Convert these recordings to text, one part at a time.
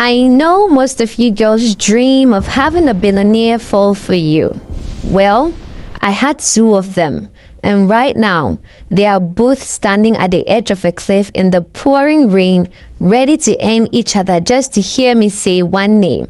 I know most of you girls dream of having a billionaire fall for you. Well, I had two of them, and right now, they are both standing at the edge of a cliff in the pouring rain, ready to end each other just to hear me say one name.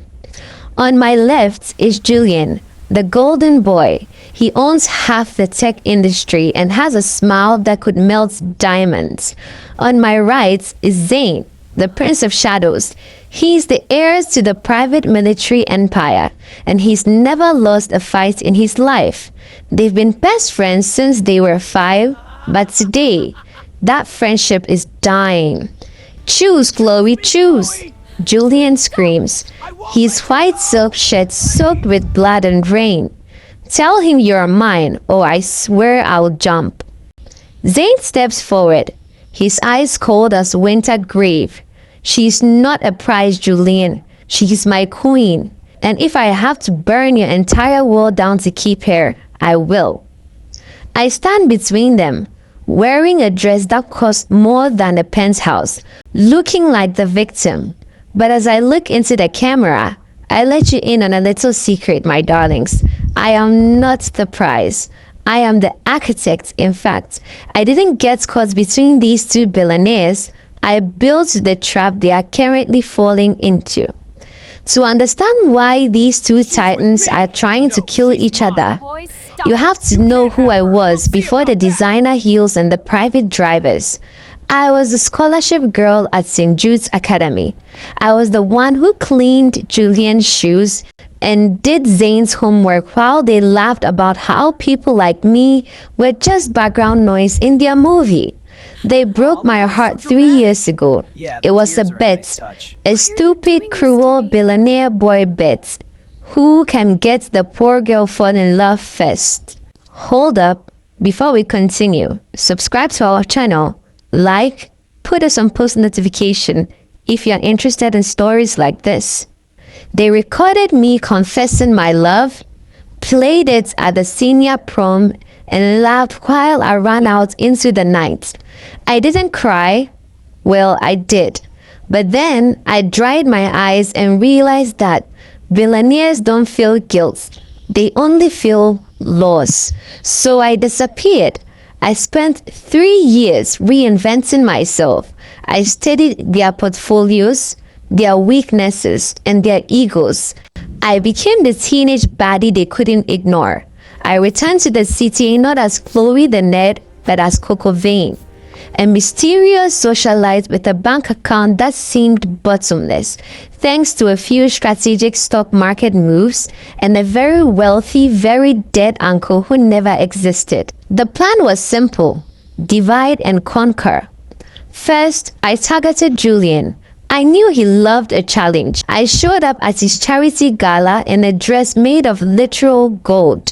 On my left is Julian, the golden boy. He owns half the tech industry and has a smile that could melt diamonds. On my right is Zane, the Prince of Shadows. He's the heir to the private military empire, and he's never lost a fight in his life. They've been best friends since they were 5, but today, that friendship is dying. Choose, Chloe, choose! Julian screams, his white silk shirt soaked with blood and rain. Tell him you're mine, or I swear I'll jump. Zane steps forward, his eyes cold as winter grave. She's not a prize, Julian. She's my queen. And if I have to burn your entire world down to keep her, I will. I stand between them, wearing a dress that cost more than a penthouse, looking like the victim. But as I look into the camera, I let you in on a little secret, my darlings. I am not the prize. I am the architect, in fact. I didn't get caught between these two billionaires. I built the trap they are currently falling into. To understand why these two titans are trying to kill each other, you have to know who I was before the designer heels and the private drivers. I was a scholarship girl at St. Jude's Academy. I was the one who cleaned Julian's shoes and did Zane's homework while they laughed about how people like me were just background noise in their movie. They broke my heart 3 years ago. It was a bet, a stupid, cruel billionaire boy bet. Who can get the poor girl fall in love first? Hold up, before we continue, subscribe to our channel, like, put us on post notification if you're interested in stories like this. They recorded me confessing my love, played it at the senior prom, and laughed while I ran out into the night. I didn't cry. Well, I did. But then I dried my eyes and realized that billionaires don't feel guilt. They only feel loss. So I disappeared. I spent 3 years reinventing myself. I studied their portfolios, their weaknesses, and their egos. I became the teenage baddie they couldn't ignore. I returned to the city not as Chloe the nerd, but as Coco Vane, a mysterious socialite with a bank account that seemed bottomless, thanks to a few strategic stock market moves and a very wealthy, very dead uncle who never existed. The plan was simple: divide and conquer. First, I targeted Julian. I knew he loved a challenge. I showed up at his charity gala in a dress made of literal gold.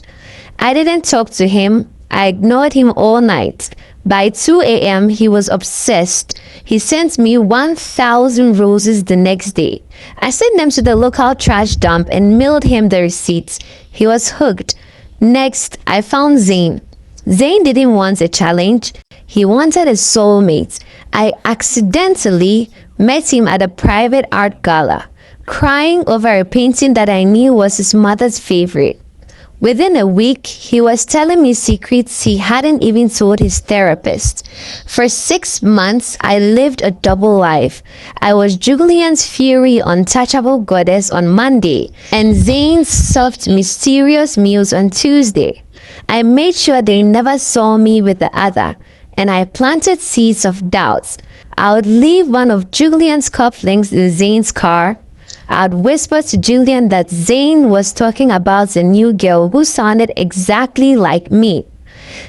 I didn't talk to him. I ignored him all night. By 2 a.m., he was obsessed. He sent me 1,000 roses the next day. I sent them to the local trash dump and mailed him the receipts. He was hooked. Next, I found Zane. Zane didn't want a challenge. He wanted a soulmate. I accidentally met him at a private art gala, crying over a painting that I knew was his mother's favorite. Within a week, he was telling me secrets he hadn't even told his therapist. For 6 months, I lived a double life. I was Julian's fiery, untouchable goddess on Monday, and Zane's soft, mysterious muse on Tuesday. I made sure they never saw me with the other, and I planted seeds of doubts. I would leave one of Julian's cufflinks in Zane's car. I'd whisper to Julian that Zane was talking about a new girl who sounded exactly like me.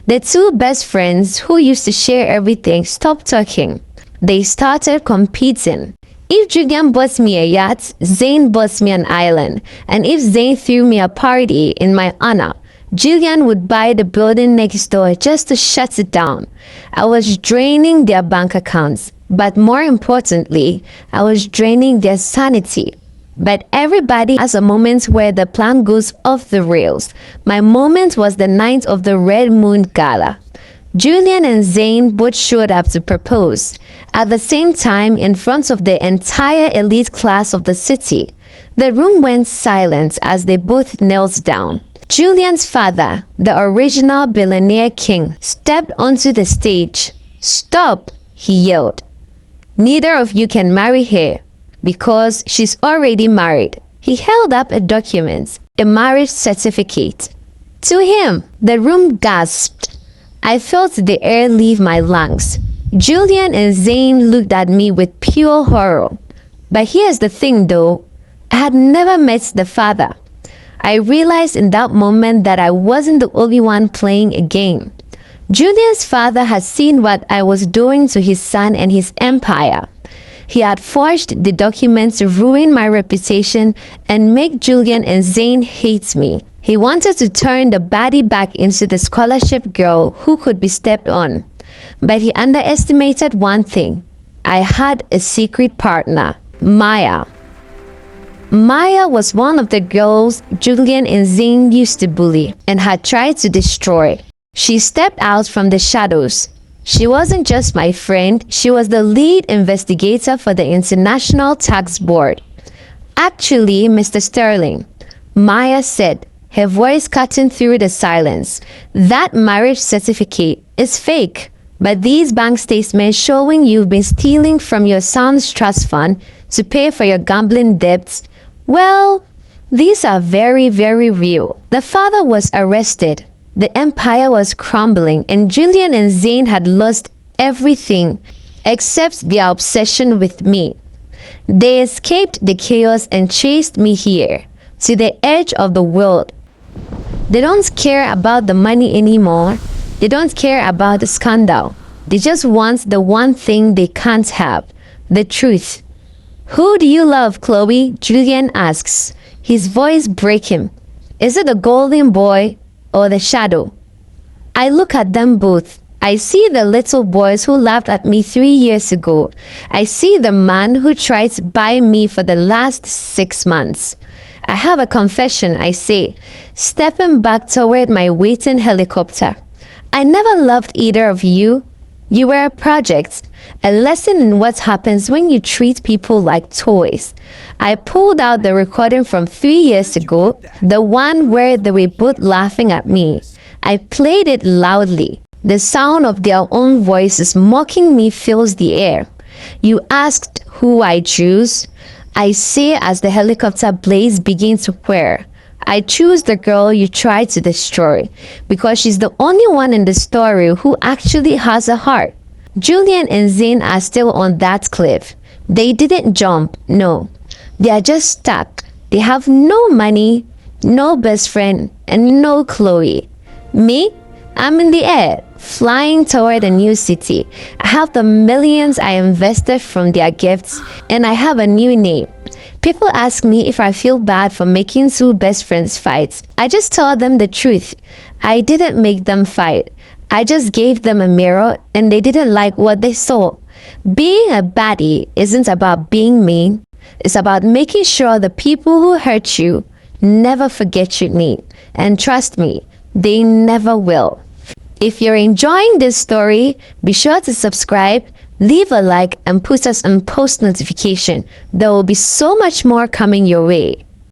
The two best friends who used to share everything stopped talking. They started competing. If Julian bought me a yacht, Zane bought me an island. And if Zane threw me a party in my honor, Julian would buy the building next door just to shut it down. I was draining their bank accounts, but more importantly, I was draining their sanity. But everybody has a moment where the plan goes off the rails. My moment was the night of the Red Moon Gala. Julian and Zane both showed up to propose. At the same time, in front of the entire elite class of the city, the room went silent as they both knelt down. Julian's father, the original billionaire king, stepped onto the stage. "Stop," he yelled. "Neither of you can marry her because she's already married." He held up a document, a marriage certificate. To him, the room gasped. I felt the air leave my lungs. Julian and Zane looked at me with pure horror. But here's the thing though, I had never met the father. I realized in that moment that I wasn't the only one playing a game. Julian's father had seen what I was doing to his son and his empire. He had forged the documents to ruin my reputation and make Julian and Zane hate me. He wanted to turn the Baddie back into the scholarship girl who could be stepped on. But he underestimated one thing. I had a secret partner, Maya. Maya was one of the girls Julian and Zane used to bully and had tried to destroy. She stepped out from the shadows. She wasn't just my friend, she was the lead investigator for the International Tax Board. "Actually, Mr. Sterling," Maya said, her voice cutting through the silence, "that marriage certificate is fake. But these bank statements showing you've been stealing from your son's trust fund to pay for your gambling debts, well, these are very, very real." The father was arrested. The empire was crumbling and Julian and Zane had lost everything except their obsession with me. They escaped the chaos and chased me here, to the edge of the world. They don't care about the money anymore. They don't care about the scandal. They just want the one thing they can't have, the truth. "Who do you love, Chloe?" Julian asks, his voice breaking. "Is it the golden boy or the shadow?" I look at them both. I see the little boys who laughed at me 3 years ago. I see the man who tried to buy me for the last 6 months. I have a confession, I say, stepping back toward my waiting helicopter. I never loved either of you. You were a project, a lesson in what happens when you treat people like toys. I pulled out the recording from 3 years ago, the one where they were both laughing at me. I played it loudly. The sound of their own voices mocking me fills the air. "You asked who I choose?" I say as the helicopter blades begin to whir. "I choose the girl you tried to destroy because she's the only one in the story who actually has a heart." Julian and Zane are still on that cliff. They didn't jump, no. They are just stuck. They have no money, no best friend, and no Chloe. Me? I'm in the air, flying toward a new city. I have the millions I invested from their gifts, and I have a new name. People ask me if I feel bad for making two best friends fight. I just tell them the truth. I didn't make them fight. I just gave them a mirror, and they didn't like what they saw. Being a baddie isn't about being mean. It's about making sure the people who hurt you never forget your name. And trust me, they never will. If you're enjoying this story, be sure to subscribe, leave a like, and put us on post notification. There will be so much more coming your way.